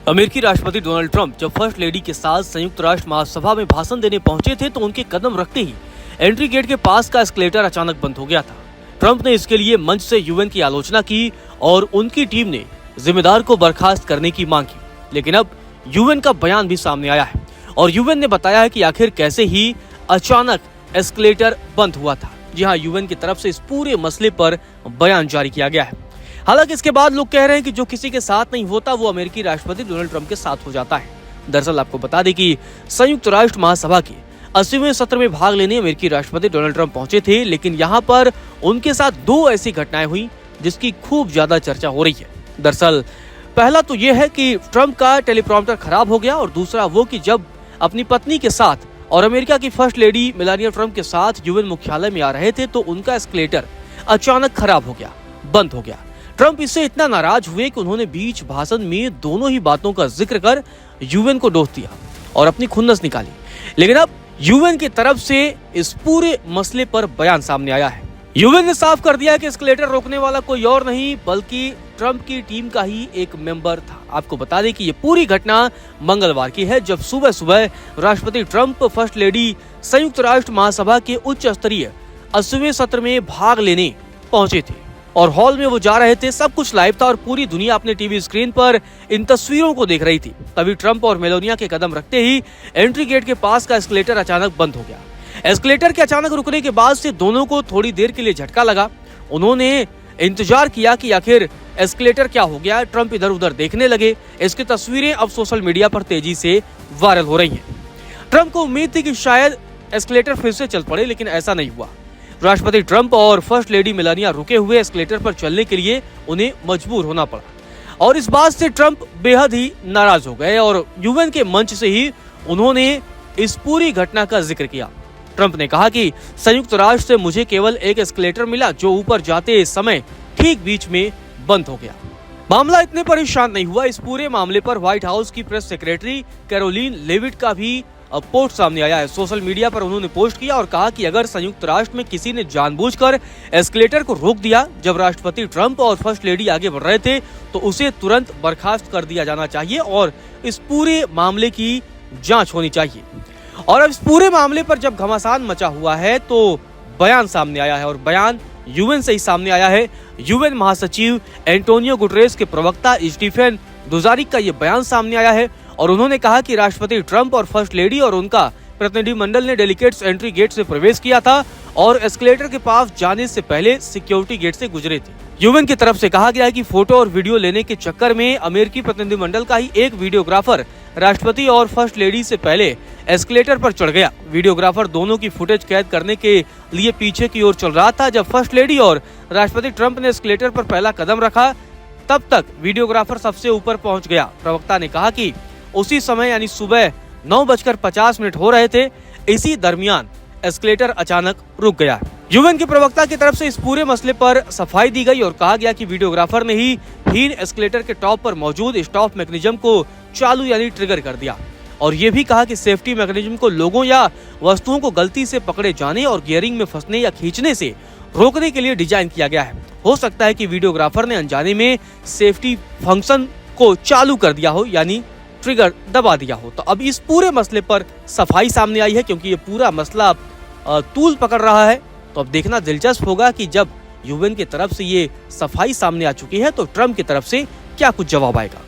अमेरिकी राष्ट्रपति Donald Trump जब फर्स्ट लेडी के साथ संयुक्त राष्ट्र महासभा में भाषण देने पहुंचे थे तो उनके कदम रखते ही एंट्री गेट के पास का एस्केलेटर अचानक बंद हो गया था। ट्रंप ने इसके लिए मंच से यूएन की आलोचना की और उनकी टीम ने जिम्मेदार को बर्खास्त करने की मांग की। लेकिन अब यूएन का बयान भी सामने आया है और यूएन ने बताया है कि आखिर कैसे ही अचानक एस्केलेटर बंद हुआ था। जी हाँ, यूएन की तरफ से इस पूरे मसले पर बयान जारी किया गया है। हालांकि इसके बाद लोग कह रहे हैं कि जो किसी के साथ नहीं होता वो अमेरिकी राष्ट्रपति डोनाल्ड ट्रंप के साथ हो जाता है। दरअसल आपको बता दें कि संयुक्त राष्ट्र महासभा के 80वें सत्र में भाग लेने अमेरिकी राष्ट्रपति डोनाल्ड ट्रंप पहुंचे थे, लेकिन यहाँ पर उनके साथ दो ऐसी घटनाएं हुई जिसकी खूब ज्यादा चर्चा हो रही है। दरअसल पहला तो यह है कि ट्रंप का टेलीप्रॉम्प्टर खराब हो गया और दूसरा वो कि जब अपनी पत्नी के साथ और अमेरिका की फर्स्ट लेडी मेलानिया ट्रंप के साथ यूएन मुख्यालय में आ रहे थे तो उनका एस्केलेटर अचानक खराब हो गया, बंद हो गया। ट्रंप इससे इतना नाराज हुए कि उन्होंने बीच भाषण में दोनों ही बातों का जिक्र कर यूएन को दोष दिया और अपनी खुन्नस निकाली। लेकिन अब यूएन की तरफ से इस पूरे मसले पर बयान सामने आया है। यूएन ने साफ कर दिया कि एस्केलेटर रोकने वाला कोई और नहीं बल्कि ट्रंप की टीम का ही एक मेंबर था। आपको बता दें कि ये पूरी घटना मंगलवार की है, जब सुबह सुबह राष्ट्रपति ट्रंप फर्स्ट लेडी संयुक्त राष्ट्र महासभा के उच्च स्तरीय 80वें सत्र में भाग लेने पहुंचे थे और हॉल में वो जा रहे थे। सब कुछ लाइव था और पूरी दुनिया अपने टीवी स्क्रीन पर इन तस्वीरों को देख रही थी। तभी ट्रंप और मेलानिया के कदम रखते ही एंट्री गेट के पास का एस्केलेटर अचानक बंद हो गया। एस्केलेटर के अचानक रुकने के बाद से दोनों को थोड़ी देर के लिए झटका लगा। उन्होंने इंतजार किया कि आखिर एस्केलेटर क्या हो गया। ट्रंप इधर उधर देखने लगे। इसकी तस्वीरें अब सोशल मीडिया पर तेजी से वायरल हो रही हैं। ट्रंप को उम्मीद थी कि शायद एस्केलेटर फिर से चल पड़े, लेकिन ऐसा नहीं हुआ। राष्ट्रपति ट्रंप और फर्स्ट लेडी मेलानिया रुके हुए एस्केलेटर पर चलने के लिए उन्हें मजबूर होना पड़ा और इस बात से ट्रंप बेहद ही नाराज हो गए और यूएन के मंच से ही उन्होंने इस पूरी घटना का जिक्र किया। ट्रंप ने कहा कि संयुक्त राष्ट्र से मुझे केवल एक एस्केलेटर मिला जो ऊपर जाते समय ठीक बीच में बंद हो गया। मामला इतने पर ही शांत नहीं हुआ। इस पूरे मामले पर व्हाइट हाउस की प्रेस सेक्रेटरी कैरोलीन लेविट का भी पोस्ट सामने आया है। सोशल मीडिया पर उन्होंने पोस्ट किया और कहा कि अगर संयुक्त राष्ट्र में किसी ने जानबूझकर एस्केलेटर को रोक दिया जब राष्ट्रपति ट्रंप और फर्स्ट लेडी आगे बढ़ रहे थे तो उसे तुरंत बर्खास्त कर दिया जाना चाहिए और इस पूरे मामले की जांच होनी चाहिए। और अब इस पूरे मामले पर जब घमासान मचा हुआ है तो बयान सामने आया है और बयान यूएन से ही सामने आया है। यूएन महासचिव एंटोनियो गुटरेस के प्रवक्ता स्टीफन दुजारिक का ये बयान सामने आया है और उन्होंने कहा कि राष्ट्रपति ट्रंप और फर्स्ट लेडी और उनका प्रतिनिधिमंडल ने डेलीगेट्स एंट्री गेट से प्रवेश किया था और एस्केलेटर के पास जाने से पहले सिक्योरिटी गेट से गुजरे थे। यूएन की तरफ से कहा गया है कि फोटो और वीडियो लेने के चक्कर में अमेरिकी प्रतिनिधिमंडल का ही एक वीडियोग्राफर राष्ट्रपति और फर्स्ट लेडी से पहले एस्केलेटर पर चढ़ गया। वीडियोग्राफर दोनों की फुटेज कैद करने के लिए पीछे की ओर चल रहा था। जब फर्स्ट लेडी और राष्ट्रपति ट्रंप ने एस्केलेटर पर पहला कदम रखा तब तक वीडियोग्राफर सबसे ऊपर पहुंच गया। प्रवक्ता ने कहा कि उसी समय यानी सुबह 9:50 हो रहे थे, इसी दरमियान एस्केलेटर अचानक रुक गया। यूएन के प्रवक्ता की तरफ से इस पूरे मसले पर सफाई दी गई और कहा गया कि वीडियोग्राफर ने ही हीन एस्केलेटर के टॉप पर मौजूद स्टॉप मैकेनिज्म को चालू यानी ट्रिगर कर दिया और ये भी कहा कि सेफ्टी मैकेनिज्म को लोगों या वस्तुओं को गलती से पकड़े जाने और गियरिंग में फंसने या खींचने से रोकने के लिए डिजाइन किया गया है। हो सकता है कि वीडियोग्राफर ने अनजाने में सेफ्टी फंक्शन को चालू कर दिया हो यानी ट्रिगर दबा दिया हो। तो अब इस पूरे मसले पर सफाई सामने आई है क्योंकि ये पूरा मसला तूल पकड़ रहा है। तो अब देखना दिलचस्प होगा कि जब यूएन की तरफ से ये सफाई सामने आ चुकी है तो ट्रंप की तरफ से क्या कुछ जवाब आएगा।